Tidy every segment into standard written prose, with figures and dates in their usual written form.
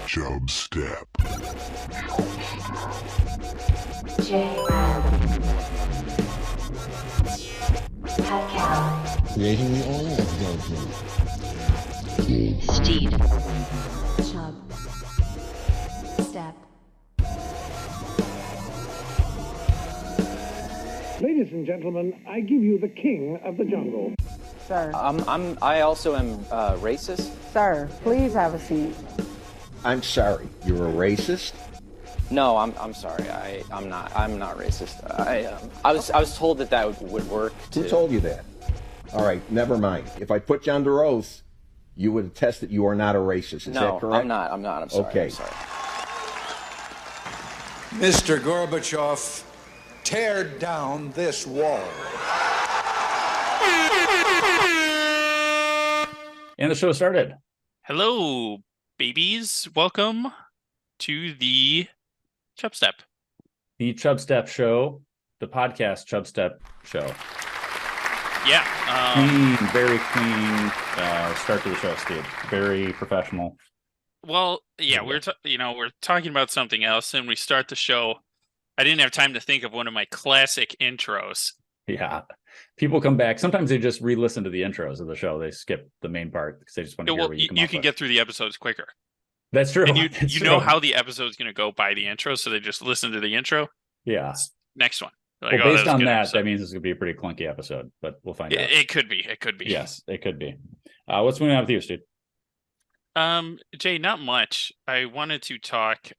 Chubstep. Creating the oil of Goldman. Steve. Chub. Step. Ladies and gentlemen, I give you the king of the jungle. Sir. I also am racist. Sir, please have a seat. I'm sorry, you're a racist? No, I'm sorry. I'm not racist. I was told that would work. Who told you that? All right, never mind. If I put you under oath, you would attest that you are not a racist. Is that correct? No, I'm not. I'm sorry. Okay. I'm sorry. Mr. Gorbachev, tear down this wall. And the show started. Hello, babies. Welcome to the Chubstep. The Chubstep show, the podcast Chubstep show. Yeah. Clean, very clean start to the show, Steve. Very professional. Well, yeah, we're talking about something else, and we start the show. I didn't have time to think of one of my classic intros. Yeah. People come back. Sometimes they just re-listen to the intros of the show. They skip the main part because they just want to hear what you can get through the episodes quicker. That's true. And you know how the episode's going to go by the intro, so they just listen to the intro. Yeah. Next one. Like, well, based on that means it's going to be a pretty clunky episode, but we'll find out. It could be. Yes, it could be. What's going on with you, Steve? Jay, not much. I wanted to talk.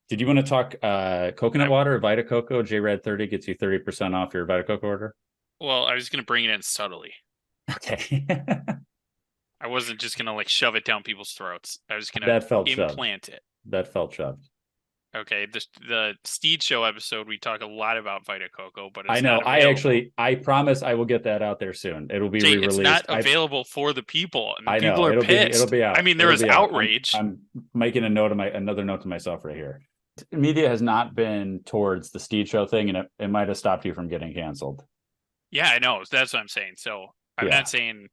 Did you want to talk coconut water, Vita Coco? J-Red 30 gets you 30% off your Vita Coco order. Well, I was going to bring it in subtly. Okay. I wasn't just going to shove it down people's throats. I was going to implant it. That felt shoved. Okay, the Steed Show episode, we talk a lot about Vita Coco, but it's I know. Not I promise I will get that out there soon. It'll be re-released. It's not available for the people, and I know. People are pissed. It'll be out. I mean, there is outrage. I'm making another note to myself right here. Media has not been towards the Steed Show thing, and it might have stopped you from getting canceled. Yeah, I know. That's what I'm saying. So I'm not saying.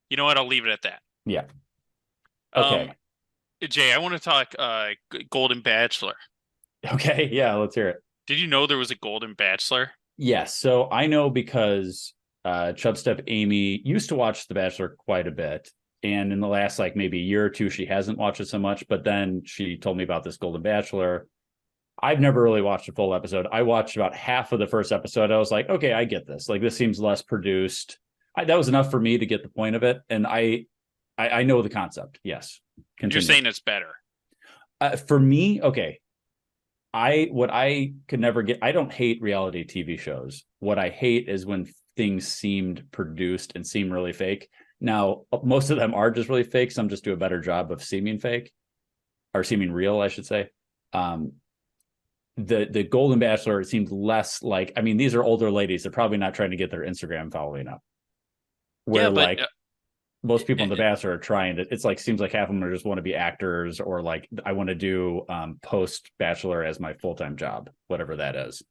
You know what? I'll leave it at that. Yeah. Okay. Jay, I want to talk Golden Bachelor. Okay, yeah, let's hear it. Did you know there was a Golden Bachelor? Yes, so I know because Chubstep Amy used to watch The Bachelor quite a bit, and in the last maybe a year or two, she hasn't watched it so much, but then she told me about this Golden Bachelor. I've never really watched a full episode. I watched about half of the first episode. I was like, okay, I get this. This seems less produced. That was enough for me to get the point of it, and I know the concept, yes. Continue. You're saying it's better. For me, okay. What I could never get, I don't hate reality TV shows. What I hate is when things seemed produced and seem really fake. Now, most of them are just really fake. Some just do a better job of seeming fake or seeming real, I should say. The Golden Bachelor, it seemed less these are older ladies. They're probably not trying to get their Instagram following up. Where most people in The Bachelor are trying to, seems like half of them just want to be actors or I want to do post Bachelor as my full-time job, whatever that is.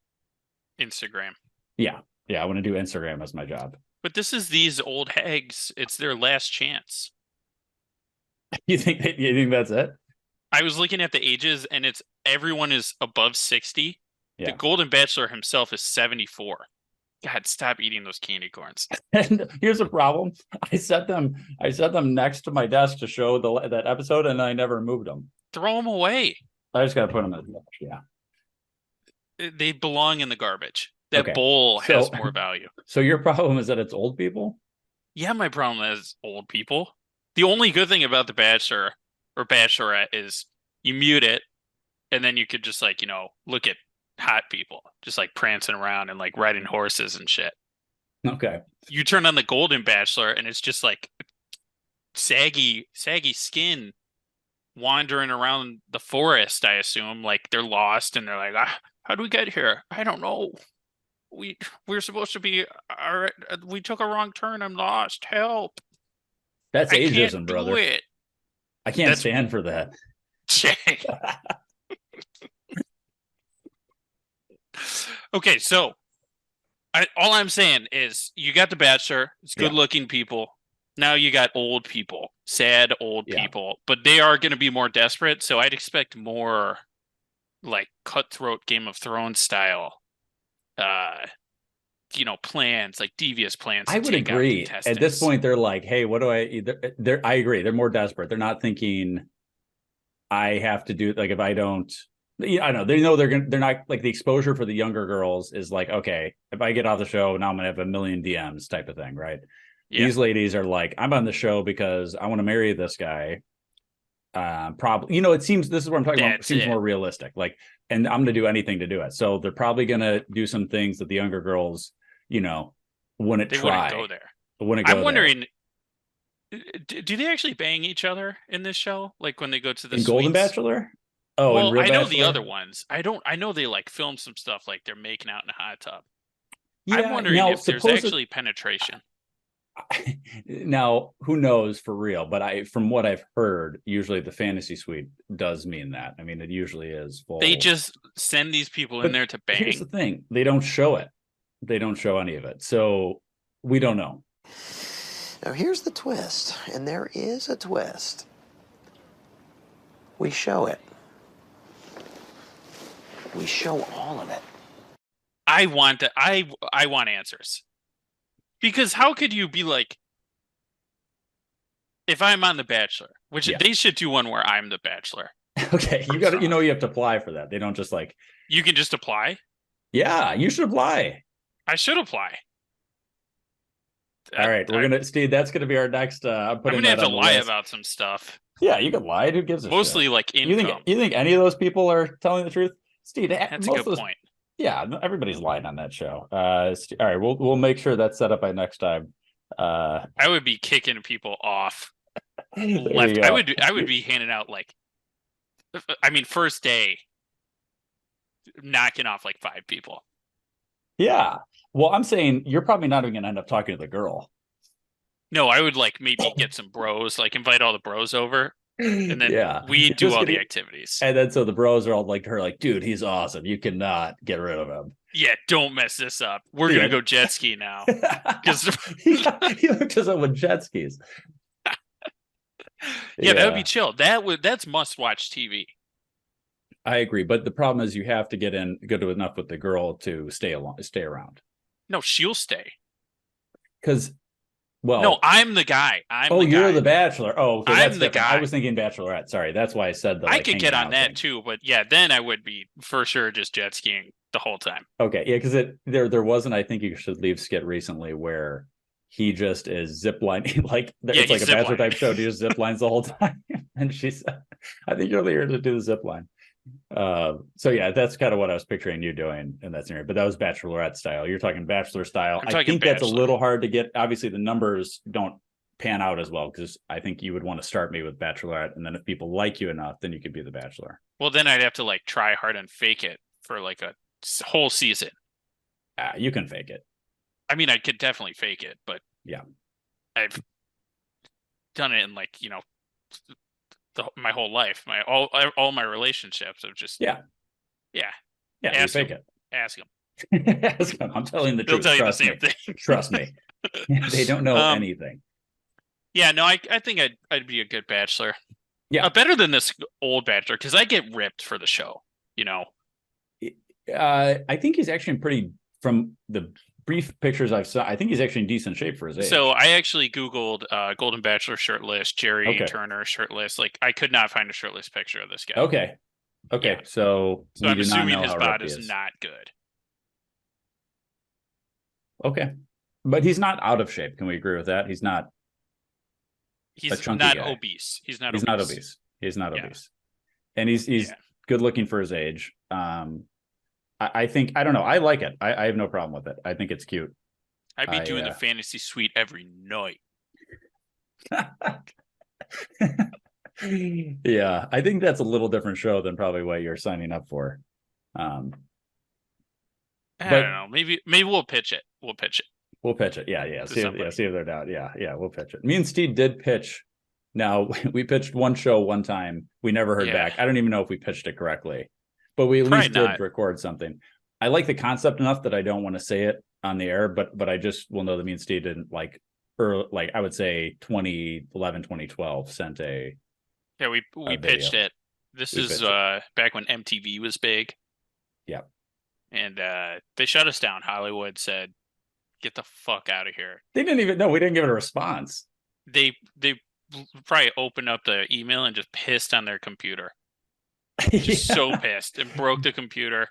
Instagram. Yeah. I want to do Instagram as my job. But this is these old hags. It's their last chance. You think that's it? I was looking at the ages and everyone is above 60. Yeah. The Golden Bachelor himself is 74. God, stop eating those candy corns. And here's the problem. I set them next to my desk to show that episode, and I never moved them. Throw them away. I just got to put them in the yeah. They belong in the garbage. That bowl has more value. So your problem is that it's old people? Yeah, my problem is old people. The only good thing about The Bachelor or Bachelorette is you mute it, and then you could just look at hot people just prancing around and riding horses and shit. Okay. You turn on the Golden Bachelor and it's just saggy skin wandering around the forest, I assume. They're lost and they're how do we get here? I don't know. We're supposed to be we took a wrong turn. I'm lost. Help. That's ageism, brother. I can't stand for that. Jay. Okay, so all I'm saying is you got The Bachelor. It's good-looking people. Now you got old people, sad old Yeah. people, but they are going to be more desperate. So I'd expect more like cutthroat Game of Thrones style, plans, like devious plans to I would take out agree. At this contestants. point, they're like, hey, what do I? I agree. They're more desperate. They're not thinking, I have to do, like, if I don't. I know they know they're not, like, the exposure for the younger girls is like, okay, if I get off the show now, I'm gonna have a million DMs type of thing, right? Yeah. These ladies are like, I'm on the show because I want to marry this guy. Probably, it seems, this is what I'm talking about. It seems more realistic. Like, and I'm going to do anything to do it. So they're probably going to do some things that the younger girls, wouldn't They try. wouldn't go there. I'm wondering, do they actually bang each other in this show? Like when they go to the in Golden suites? Bachelor? Oh, well, in Real I know Bachelor? the other ones. I know they like film some stuff like they're making out in a hot tub. Yeah, I'm wondering if there's actually penetration. Now, who knows for real? But from what I've heard, usually the fantasy suite does mean that. I mean, it usually is full. They just send these people in there to bang. Here's the thing: they don't show it. They don't show any of it, so we don't know. Now here's the twist, and there is a twist. We show it. We show all of it. I want that. I want answers. Because how could you be like, if I'm on The Bachelor, which they should do one where I'm The Bachelor. Okay, you got to, you have to apply for that. They don't just like. You can just apply? Yeah, you should apply. I should apply. All right, Steve, that's gonna be our next. I'm gonna have to lie about some stuff. Yeah, you can lie. Who gives a shit? Mostly like income. You think any of those people are telling the truth? Steve, that's a good point. Yeah, everybody's lying on that show. All right, we'll make sure that's set up by next time. I would be kicking people off left. I would be handing out first day, knocking off like 5 people. Yeah. Well, I'm saying you're probably not even gonna end up talking to the girl. No, I would maybe get some bros, invite all the bros over. And then we do all the activities. And then so the bros are all like to her, like, dude, he's awesome. You cannot get rid of him. Yeah, don't mess this up. We're gonna go jet ski now. Because he hooked us up with jet skis. That would be chill. That's must watch TV. I agree, but the problem is you have to get good enough with the girl to stay around. No, she'll stay. Because. Well, no, I'm the guy. You're the Bachelor. Oh, okay, I'm the guy. I was thinking Bachelorette. Sorry, that's why I said that. I could get on that too, but then I would be for sure just jet skiing the whole time. Okay, yeah, because there wasn't. I think you should leave skit recently where he just is ziplining it's like a Bachelor type show. He just zip lines the whole time, and she said, "I think you're here to do the zip line." So yeah, that's kind of what I was picturing you doing in that scenario, but that was Bachelorette style. You're talking Bachelor style. I think that's a little hard to get. Obviously the numbers don't pan out as well, because I think you would want to start me with Bachelorette, and then if people like you enough, then you could be the Bachelor. Well, then I'd have to try hard and fake it for a whole season. You can fake it. I mean, I could definitely fake it, but yeah, I've done it in my whole life, all my relationships have just fake it. Ask them. Ask them. I'm telling the truth. They'll tell you the same thing. Trust me. They don't know anything. Yeah, no, I think I'd be a good Bachelor. Yeah, better than this old Bachelor, because I get ripped for the show. I think he's actually pretty, from the brief pictures I've saw, I think he's actually in decent shape for his age. So I actually Googled Golden Bachelor shirtless, Jerry Turner shirtless. I could not find a shirtless picture of this guy. Okay. Yeah. So I'm assuming his bod is not good. Okay. But he's not out of shape. Can we agree with that? He's not not obese. He's not obese. He's not obese. And he's good looking for his age. I think, I don't know. I like it. I have no problem with it. I think it's cute. I'd be doing the fantasy suite every night. Yeah, I think that's a little different show than probably what you're signing up for. I don't know. Maybe we'll pitch it. We'll pitch it. Yeah. See if they're down. Yeah. We'll pitch it. Me and Steve did pitch. Now, we pitched one show one time. We never heard back. I don't even know if we pitched it correctly, but we at least did record something. I like the concept enough that I don't want to say it on the air, but I just will know that me and Steve didn't or like I would say 2011, 2012 sent a Yeah, we pitched video. it. This We is pitched it. back when MTV was big. Yeah. And they shut us down. Hollywood said, "Get the fuck out of here." They didn't even know. We didn't give it a response. They probably opened up the email and just pissed on their computer. Just so pissed and broke the computer.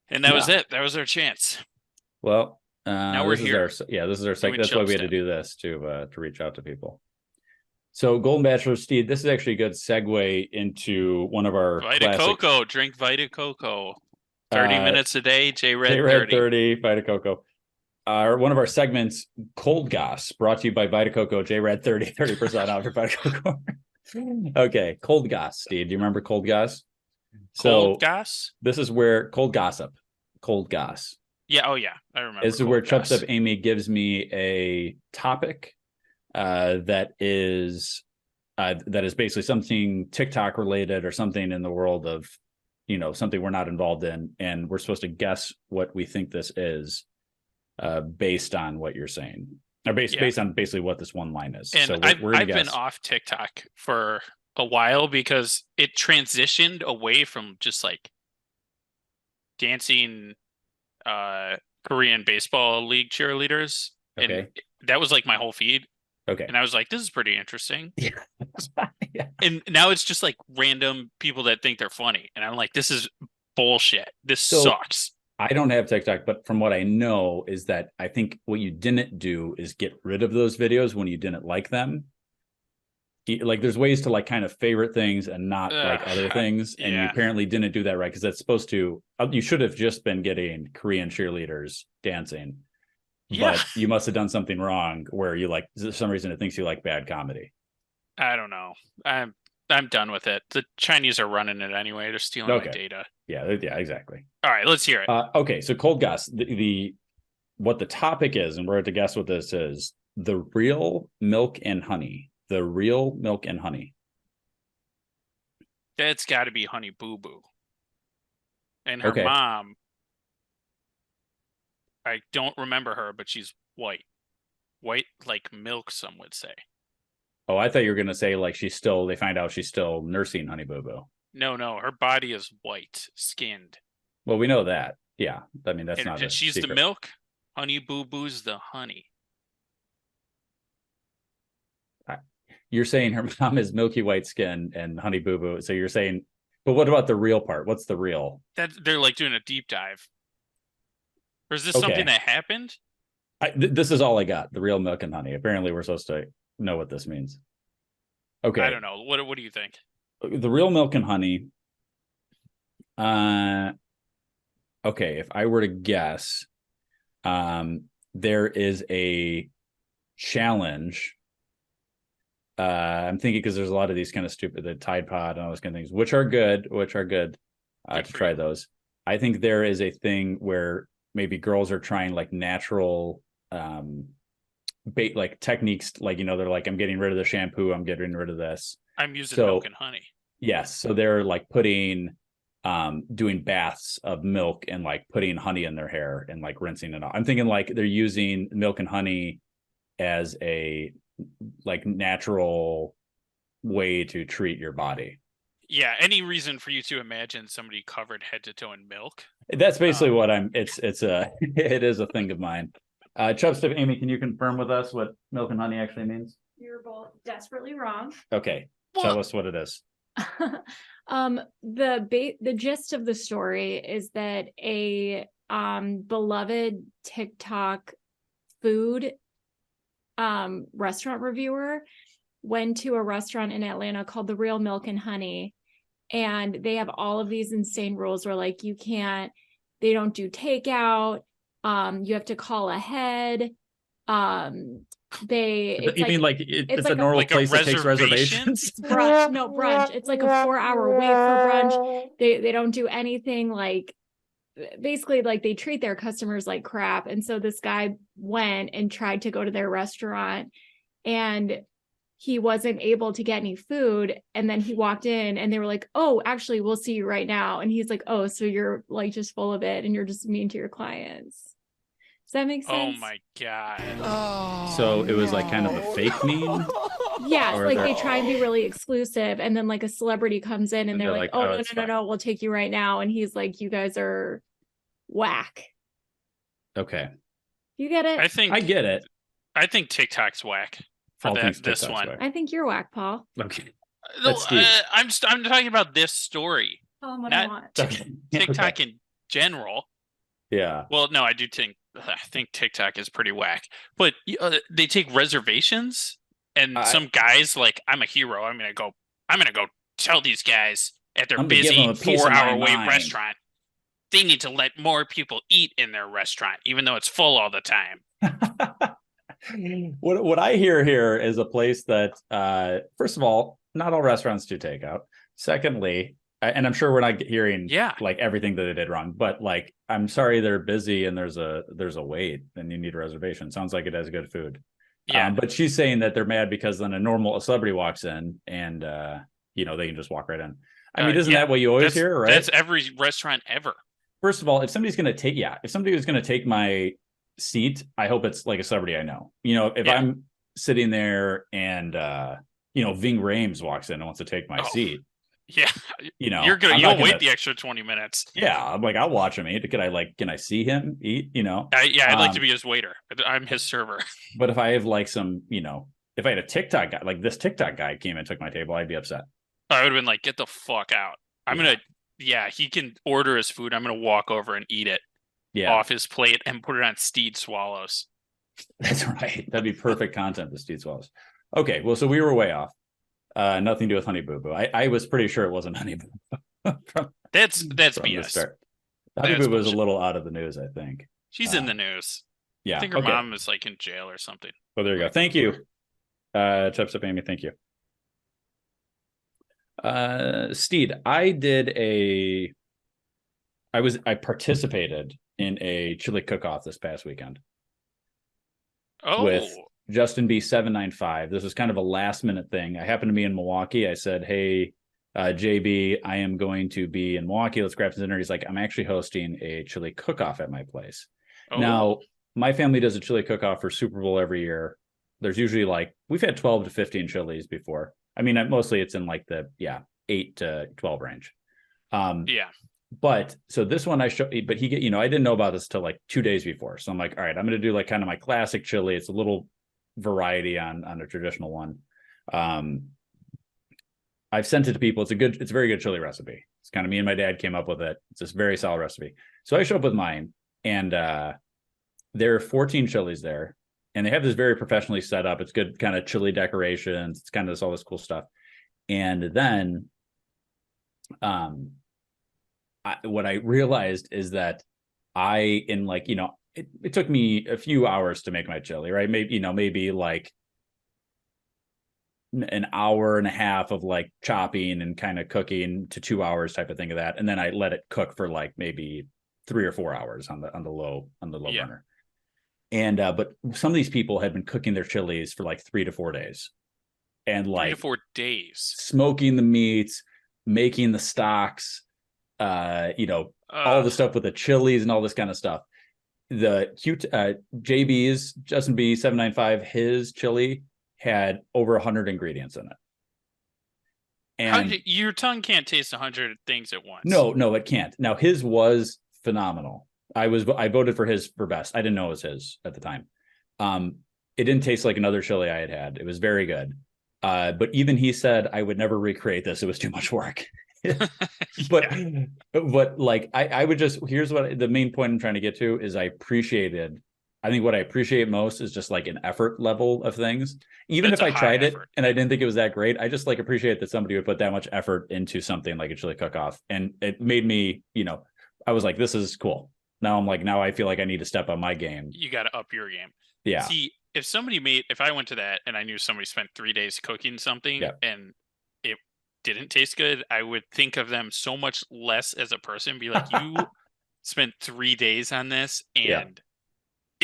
And that was it. That was our chance. Well, now we're here. This is our second. That's why we had to Chubstep. do this to reach out to people. So Golden Bachelor, Steve, this is actually a good segue into one of our Vita classic, Coco. Drink Vita Coco. 30 minutes a day. J-Red 30. Vita Coco. One of our segments, Cold Goss, brought to you by Vita Coco. J-Red 30% off your Vita Coco. Okay, Cold Goss, Steve. Do you remember Cold Goss? Cold Goss? This is where Cold Gossip. Cold Goss. Yeah, oh yeah. I remember. This is where Chubstep Amy gives me a topic that is basically something TikTok related or something in the world of, something we're not involved in, and we're supposed to guess what we think this is based on what you're saying, or based on basically what this one line is. And so I've been off TikTok for a while because it transitioned away from just like dancing Korean baseball league cheerleaders. Okay. And that was like my whole feed. Okay. And I was like, this is pretty interesting. Yeah. And now it's just like random people that think they're funny. And I'm like, this is bullshit. This sucks. I don't have TikTok, but from what I know is that I think what you didn't do is get rid of those videos when you didn't like them. Like there's ways to like kind of favorite things and not like other things. And you apparently didn't do that right. Because that's supposed to, you should have just been getting Korean cheerleaders dancing. But you must have done something wrong where you like, for some reason it thinks you like bad comedy. I don't know. I'm done with it. The Chinese are running it anyway. They're stealing my data. Yeah, exactly. All right, let's hear it. Okay, so Cold Goss, what the topic is, and we're going to guess what this is: the real milk and honey. The real milk and honey. That's got to be Honey Boo Boo. And her mom, I don't remember her, but she's white. White like milk, some would say. Oh, I thought you were going to say like they find out she's still nursing Honey Boo Boo. No, her body is white skinned. Well, we know that. Yeah. I mean, that's not. And she's secret. the milk. Honey Boo Boo's the honey. You're saying her mom is milky white skin and Honey Boo Boo. So you're saying, but what about the real part? What's the real? That they're like doing a deep dive. Or is this something that happened? This is all I got. The real milk and honey. Apparently, we're supposed to know what this means. Okay. I don't know. What do you think? The real milk and honey. Okay, if I were to guess, there is a challenge. I'm thinking because there's a lot of these kind of stupid, the Tide Pod and all those kind of things, which are good to try those. I think there is a thing where maybe girls are trying like natural bait, like techniques, like, they're like, I'm getting rid of the shampoo, I'm getting rid of this. I'm using milk and honey. Yes. So they're like doing baths of milk and like putting honey in their hair and like rinsing it off. I'm thinking like they're using milk and honey as a like natural way to treat your body. Yeah. Any reason for you to imagine somebody covered head to toe in milk? That's basically what it is a thing of mine. Chubstep, Amy, can you confirm with us what milk and honey actually means? You're both desperately wrong. Okay. Tell us what it is. The gist of the story is that a beloved TikTok food restaurant reviewer went to a restaurant in Atlanta called The Real Milk and Honey, and they have all of these insane rules where like they don't do takeout, you have to call ahead, it's a normal place that takes reservations. Brunch. It's like a 4-hour wait for brunch. They don't do anything, like basically like they treat their customers like crap. And so this guy went and tried to go to their restaurant and he wasn't able to get any food. And then he walked in and they were like, oh, actually, we'll see you right now. And he's like, oh, so you're like just full of it and you're just mean to your clients. Does that make Oh sense? my god. So it was like kind of a fake meme. Yeah, Or like they're- they try and be really exclusive, and then like a celebrity comes in and And they're they're like, like, "Oh, "Oh, no, it's no, no, fine." no, we'll take you right now," and he's like, "You guys are whack." Okay, You get it? I get it. I think TikTok's whack for Paul thinks this TikTok's one. whack. I think you're whack, Paul. Okay, No, That's Steve. I'm talking about this story, Tell him what not I want. Okay. TikTok Okay. in general. Yeah. Well, no, I think TikTok is pretty whack, but they take reservations, and some guys like, I'm a hero. I'm gonna go tell these guys at their I'm gonna give busy them a piece of my 4-hour wait mind. restaurant they need to let more people eat in their restaurant, even though it's full all the time. What I hear here is a place that, first of all, not all restaurants do takeout. Secondly, and I'm sure we're not hearing like everything that they did wrong, but like, I'm sorry they're busy and there's a wait and you need a reservation. Sounds like it has good food. Yeah. But she's saying that they're mad because then a celebrity walks in and they can just walk right in. I mean, isn't that what you always hear, right? That's every restaurant ever. First of all, if somebody was going to take my seat, I hope it's like a celebrity I know. If I'm sitting there and Ving Rhames walks in and wants to take my seat. Yeah. You'll wait the extra 20 minutes. Yeah, I'm like, I'll watch him eat. Can I see him eat? I'd like to be his waiter. I'm his server. But if I have like some, if I had a TikTok guy, like this TikTok guy came and took my table, I'd be upset. I would have been like, get the fuck out. He can order his food. I'm going to walk over and eat it off his plate and put it on Steed Swallows. That's right. That'd be perfect content for Steed Swallows. Okay, well, so we were way off. Nothing to do with Honey Boo Boo. I was pretty sure it wasn't Honey Boo Boo. That's BS. Honey Boo Boo was a little out of the news, I think. She's in the news. Yeah. I think her mom is like in jail or something. Oh, there you go. Thank you. Chubstep Amy, thank you. Steed, I participated in a chili cook-off this past weekend. With Justin B 795. This was kind of a last minute thing. I happened to be in Milwaukee. I said, "Hey, JB, I am going to be in Milwaukee. Let's grab some dinner." He's like, "I'm actually hosting a chili cook-off at my place." Now, my family does a chili cook-off for Super Bowl every year. There's usually we've had 12 to 15 chilies before. I mean, mostly it's in like the 8 to 12 range. But so this one I didn't know about this till like 2 days before. So I'm like, all right, I'm going to do like kind of my classic chili. It's a little variety on a traditional one. I've sent it to people. It's a very good chili recipe. It's kind of me and my dad came up with it. It's this very solid recipe. So I show up with mine and there are 14 chilies there and they have this very professionally set up. It's good kind of chili decorations. It's kind of all this cool stuff. And then what I realized is that it took me a few hours to make my chili, right? Maybe like an hour and a half of like chopping and kind of cooking to 2 hours type of thing of that. And then I let it cook for like maybe 3 or 4 hours on the low burner. And, but some of these people had been cooking their chilies for like 3 to 4 days and like 3 to 4 days, smoking the meats, making the stocks, all the stuff with the chilies and all this kind of stuff. The JB's Justin B 795, his chili had over 100 ingredients in it. And your tongue can't taste 100 things at once. No, it can't. Now his was phenomenal. I voted for his for best. I didn't know it was his at the time. It didn't taste like another chili I had. It was very good. But even he said I would never recreate this. It was too much work. but like I would just, here's what the main point I'm trying to get to is I think what I appreciate most is just like an effort level of things. Even if I tried it and I didn't think it was that great, I just like appreciate that somebody would put that much effort into something like a chili cook-off. And it made me, I was like, this is cool. Now I feel like I need to step up my game. You got to up your game. Yeah. See, if I went to that and I knew somebody spent 3 days cooking something and it didn't taste good, I would think of them so much less as a person. Be like, you spent 3 days on this and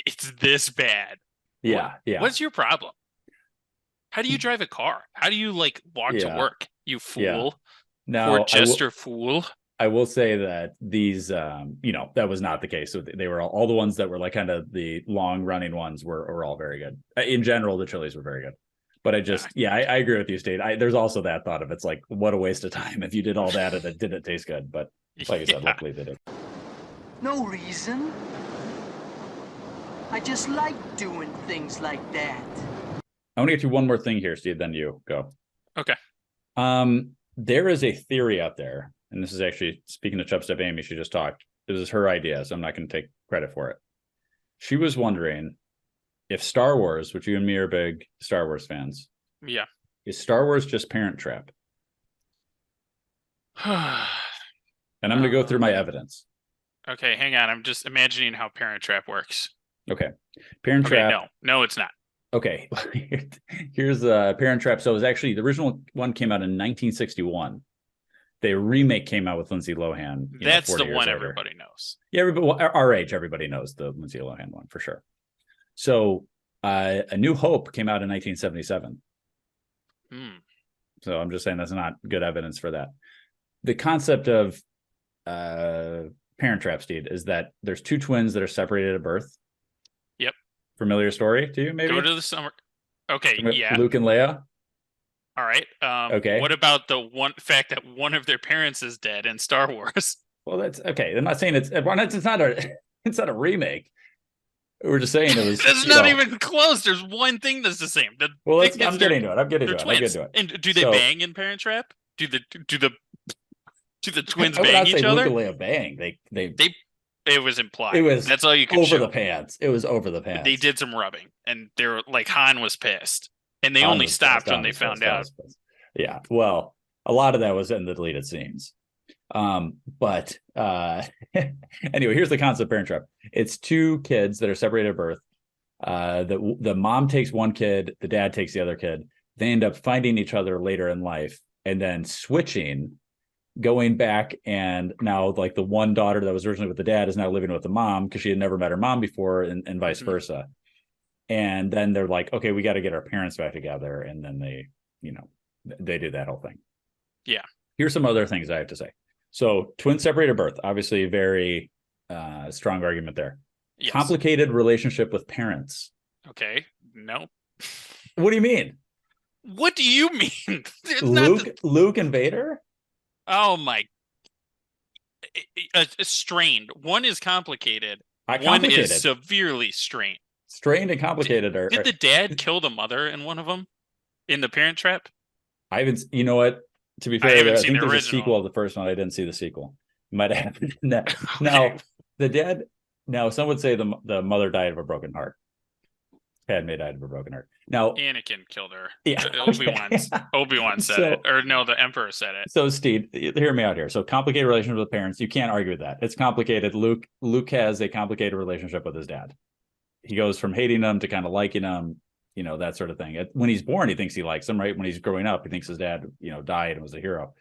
it's this bad. Yeah. What's your problem? How do you drive a car? How do you walk to work? You fool. Now, Poor Jester fool. I will say that these, that was not the case. So they were all the ones that were like kind of the long running ones were all very good. In general, the chilies were very good. But I agree with you, Steve. There's also that thought of it's like, what a waste of time if you did all that and it didn't taste good. But like I said, luckily they did. No reason. I just like doing things like that. I want to get you one more thing here, Steve, then you go. Okay. There is a theory out there, and this is actually, speaking of Chubstep Amy, she just talked. This is her idea, so I'm not going to take credit for it. She was wondering if Star Wars, which you and me are big Star Wars fans, Yeah. is Star Wars just Parent Trap? And I'm going to go through my evidence. Okay, hang on. I'm just imagining how Parent Trap works. Okay. Parent Trap. No, it's not. Okay. Here's Parent Trap. So it was actually, the original one came out in 1961. The remake came out with Lindsay Lohan. That's the one later. Everybody knows. Yeah, our age, everybody knows the Lindsay Lohan one for sure. So A New Hope came out in 1977. So I'm just saying that's not good evidence for that. The concept of Parent Trap, Steve, is that there's two twins that are separated at birth. Yep. Familiar story to you, maybe? Go to the summer. Okay, yeah. Luke and Leia. All right. Okay. What about the fact that one of their parents is dead in Star Wars? Well, that's okay. I'm not saying it's not a remake. We're just saying it was. That's not even close. There's one thing that's the same. I'm getting to it. And do they bang in Parent Trap? Do the twins bang each Luke other? And Leia bang. They. It was implied. It was. That's all you could over show. The pants. It was over the pants. They did some rubbing, and they were like, Han was pissed, and they only stopped when they found out. Yeah. Well, a lot of that was in the deleted scenes. But anyway, here's the concept of Parent Trap. It's two kids that are separated at birth. The mom takes one kid, the dad takes the other kid. They end up finding each other later in life and then switching, going back, and now like the one daughter that was originally with the dad is now living with the mom because she had never met her mom before, and vice versa. And then they're like, okay, we got to get our parents back together, and then they do that whole thing. Yeah. Here's some other things I have to say. So twins separated birth, obviously very strong argument there. Yes. Complicated relationship with parents. Okay. No. What do you mean? What do you mean? Luke and Vader? Oh my. Strained. One is complicated. One is severely strained. Strained and complicated. Did the dad kill the mother in one of them? In the Parent Trap? I haven't. You know what? To be fair, I think there's a sequel of the first one. I didn't see the sequel. Might have happened in that. Okay. Now, the dad. Now, some would say the mother died of a broken heart. Padme died of a broken heart. Now, Anakin killed her. Yeah. Obi-Wan said it. Or no, the Emperor said it. So, Steve, hear me out here. So, complicated relationship with parents. You can't argue with that. It's complicated. Luke has a complicated relationship with his dad. He goes from hating him to kind of liking him. That sort of thing. When he's born, he thinks he likes him, right? When he's growing up, he thinks his dad, died and was a hero.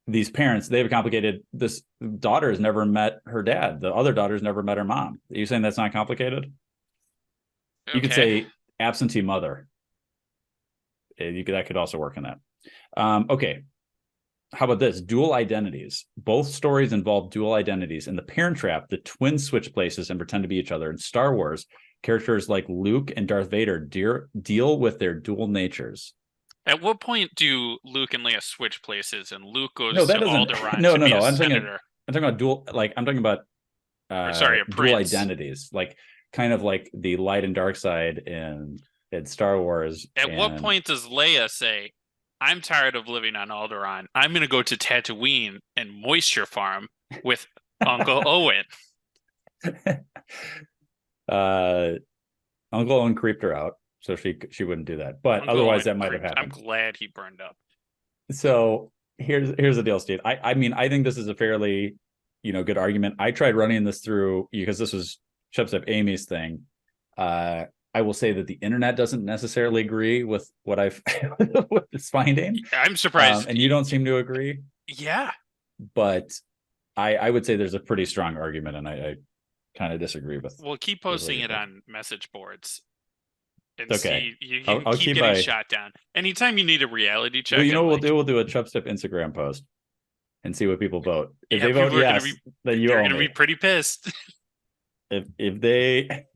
These parents, they have this daughter has never met her dad. The other daughter's never met her mom. Are you saying that's not complicated? Okay. You could say absentee mother. That could also work in that. Okay. How about this? Dual identities. Both stories involve dual identities. In the Parent Trap, the twins switch places and pretend to be each other. In Star Wars, characters like Luke and Darth Vader deal with their dual natures. At what point do Luke and Leia switch places and Luke goes to Alderaan to be a I'm senator? I'm talking about dual. I'm talking about dual identities, like kind of like the light and dark side in Star Wars. At what point does Leia say, "I'm tired of living on Alderaan. I'm going to go to Tatooine and moisture farm with Uncle Owen"? Uncle Owen creeped her out, so she wouldn't do that. But Uncle otherwise, Owen that might have happened. I'm glad he burned up. So here's the deal, Steve. I mean, I think this is a fairly good argument. I tried running this through because this was Chubstep Amy's thing. I will say that the internet doesn't necessarily agree with what I've with this finding. I'm surprised, and you don't seem to agree. Yeah, but I would say there's a pretty strong argument, and I kind of disagree with. Well, keep posting it on message boards. And okay. See, I'll keep getting shot down. Anytime you need a reality check. Well, what we'll do? We'll do a Chubstep Instagram post. and see what people vote. If Yeah, they vote people are gonna yes, then you They're owe gonna me. be pretty pissed. If they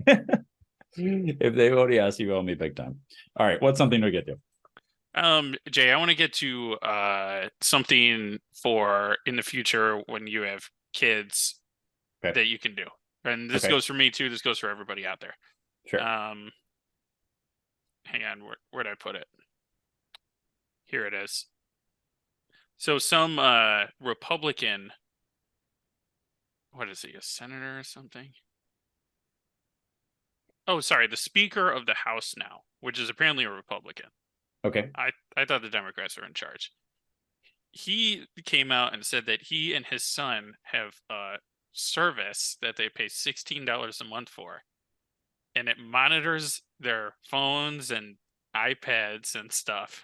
if they vote yes, you owe me big time. All right, what's something to get to? Jay, I want to get to something for in the future when you have kids that you can do. And this goes for me too. This goes for everybody out there. Sure. Hang on, where'd I put it? Here it is. So some Republican, what is he, a senator or something? Oh, sorry, the Speaker of the House now, which is apparently a Republican. Okay. I thought the Democrats were in charge. He came out and said that he and his son have a service that they pay $16 a month for, and it monitors their phones and iPads and stuff.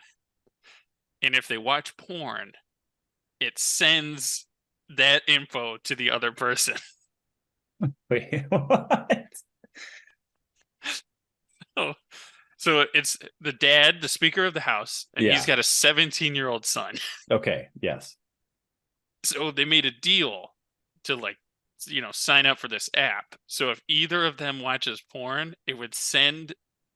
And if they watch porn, it sends that info to the other person. Wait, what? Oh, so it's the dad, the Speaker of the House, and he's got a 17-year-old son. Okay, yes. So they made a deal to sign up for this app. So if either of them watches porn, it would send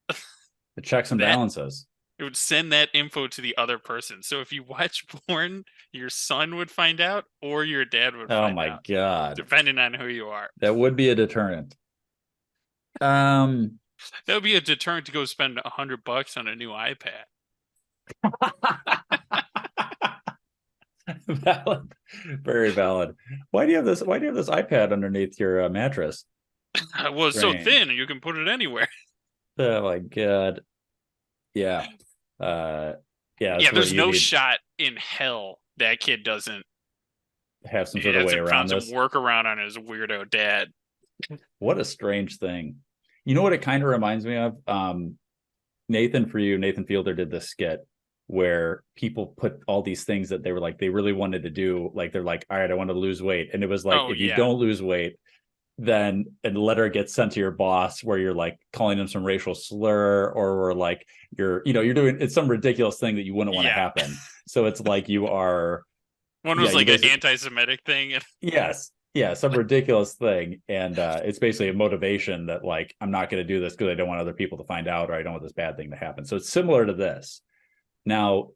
the checks and balances. It would send that info to the other person. So if you watch porn, your son would find out, or your dad would find out. Oh my God. Depending on who you are. That would be a deterrent. That would be a deterrent to go spend $100 on a new iPad. Valid. Very valid. Why do you have this iPad underneath your mattress? Well, it's so thin you can put it anywhere. Oh my God. Yeah. There's no shot in hell that kid doesn't have some sort of way around this. Some workaround on his weirdo dad. What a strange thing. You know what it kind of reminds me of? Nathan Fielder did this skit where people put all these things that they were like, they really wanted to do. Like, they're like, all right, I want to lose weight. And it was like, you don't lose weight, then a letter gets sent to your boss where you're like calling them some racial slur, or we're like, you're doing, it's some ridiculous thing that you wouldn't want to happen. So it's like you are. One was like an anti-Semitic thing. Yes. Yeah, some ridiculous thing. And it's basically a motivation that, like, I'm not going to do this because I don't want other people to find out, or I don't want this bad thing to happen. So it's similar to this. Now,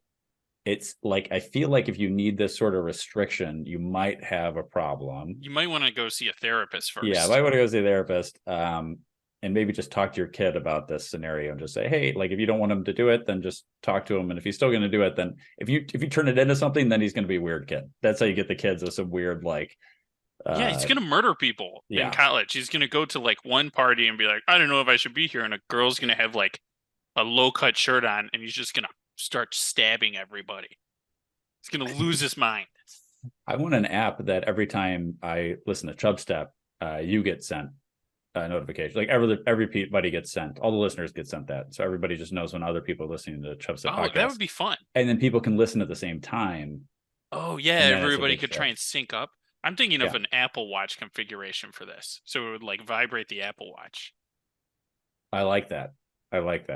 it's like, I feel like if you need this sort of restriction, you might have a problem. You might want to go see a therapist first. Yeah, I might want to go see a therapist, and maybe just talk to your kid about this scenario and just say, hey, like, if you don't want him to do it, then just talk to him. And if he's still going to do it, then if you turn it into something, then he's going to be a weird kid. That's how you get the kids with some weird, like, he's gonna murder people in college. He's gonna go to like one party and be like, I don't know if I should be here, and a girl's gonna have like a low-cut shirt on, and he's just gonna start stabbing everybody. He's gonna lose his mind. I want an app that every time I listen to Chubstep, you get sent a notification. Like everybody gets sent. All the listeners get sent that, so everybody just knows when other people are listening to the Chubstep podcast. That would be fun. And then people can listen at the same time. Oh yeah, everybody could try and sync up. I'm thinking of an Apple Watch configuration for this. So it would like vibrate the Apple Watch. I like that.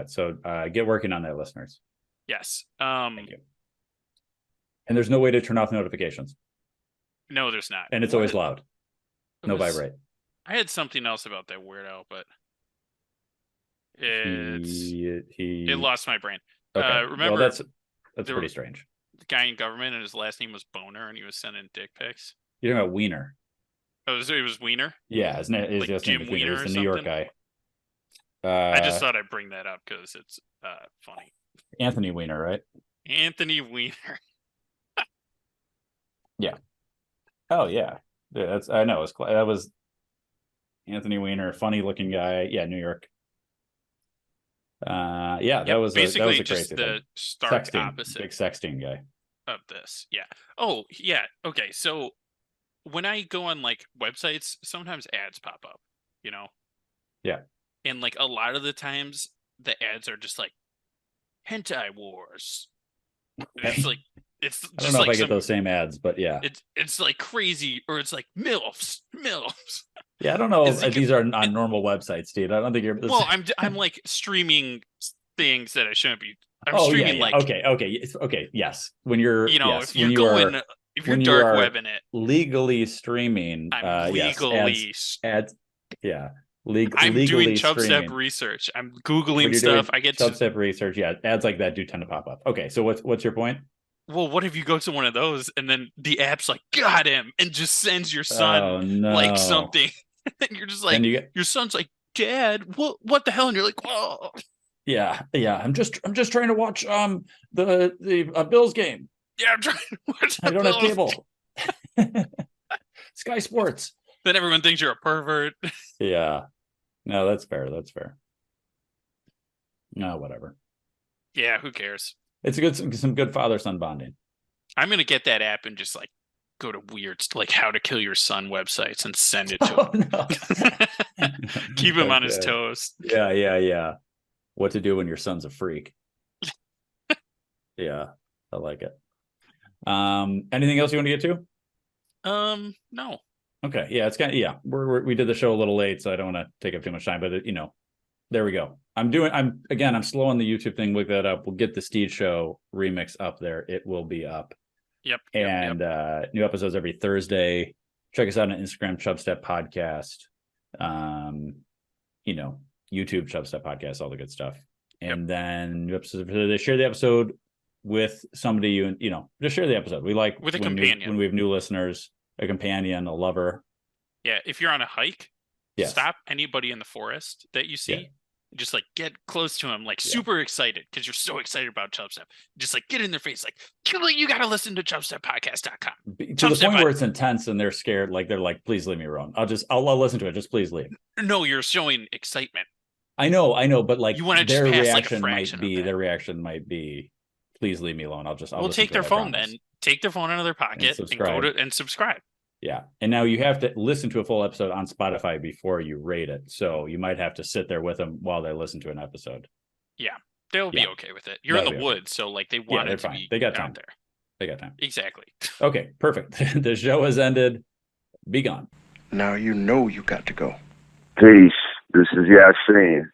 So get working on that, listeners. Yes. Thank you. And there's no way to turn off notifications. No, there's not. And it's always loud. No vibrate. I had something else about that weirdo, but it lost my brain. Okay. Remember, that's pretty strange. The guy in government and his last name was Boner, and he was sending dick pics. You're talking about Wiener. Oh, it was Wiener? Yeah, his name is Jim Wiener. He's the New York guy. I just thought I'd bring that up because it's funny. Anthony Weiner, right? Anthony Weiner. Yeah. Oh yeah. That's I know. That was Anthony Weiner, funny looking guy. Yeah, New York. That was basically a just crazy the thing. stark opposite. Big sexting guy. Of this. Yeah. Oh, yeah. Okay. So when I go on like websites, sometimes ads pop up, you know? Yeah. And like a lot of the times the ads are just like hentai wars. It's like it's just I don't know like if I get those same ads, but yeah. It's like crazy, or it's like MILFs. Yeah, I don't know if these are on normal websites, Steve. I don't think you're well, I'm like streaming things that I shouldn't be. I'm streaming like okay, yes. When you're if you're going If you're when you dark are webbing it, legally streaming, I'm yes, legally. ads, yeah, I'm legally doing Chubstep streaming. research. I'm When googling you're stuff. doing I get Chubstep research, yeah, ads like that do tend to pop up. Okay, so what's your point? well, what if you go to one of those and then the app's like, got him, and just sends your son Oh no, like something, and you're just like, then you get, your son's like, Dad, what the hell? And you're like, whoa. yeah. I'm just trying to watch the Bills game. Yeah, I'm trying to watch I the don't have Bills. cable. Sky Sports. Then everyone thinks you're a pervert. Yeah. No, that's fair. That's fair. No, whatever. Yeah, who cares? It's some good father-son bonding. I'm gonna get that app and just like go to weird like how to kill your son websites and send it to him. No. Keep him on his Okay. toes. Yeah. What to do when your son's a freak. Yeah, I like it. Anything else you want to get to? No. Okay, yeah, it's kind of, yeah. We did the show a little late, so I don't want to take up too much time. But there we go. I'm slow on the YouTube thing. Look that up. We'll get the Steed Show remix up there. It will be up. Yep. And new episodes every Thursday. Check us out on Instagram, Chubstep Podcast. YouTube, Chubstep Podcast, all the good stuff. And then new episodes. They share the episode with somebody just share the episode. We like with a companion when we have new listeners, a companion, a lover. Yeah, if you're on a hike, yes. Stop anybody in the forest that you see. Yeah. Just like get close to him, like super excited because you're so excited about Chubstep. Just like get in their face, like you got to listen to chubsteppodcast.com. To the point where it's intense and they're scared, like they're like, please leave me alone. I'll listen to it. Just please leave. No, you're showing excitement. I know, but like you want to their just pass reaction like their reaction might be, please leave me alone. I'll take their phone then. Take their phone out of their pocket and go to and subscribe. Yeah. And now you have to listen to a full episode on Spotify before you rate it. So you might have to sit there with them while they listen to an episode. Yeah. They'll be okay with it. You're in the woods, so like they want it to be they got time. out there. They got time. Exactly. Okay, perfect. The show has ended. Be gone. Now you know you got to go. Peace. This is Yasin.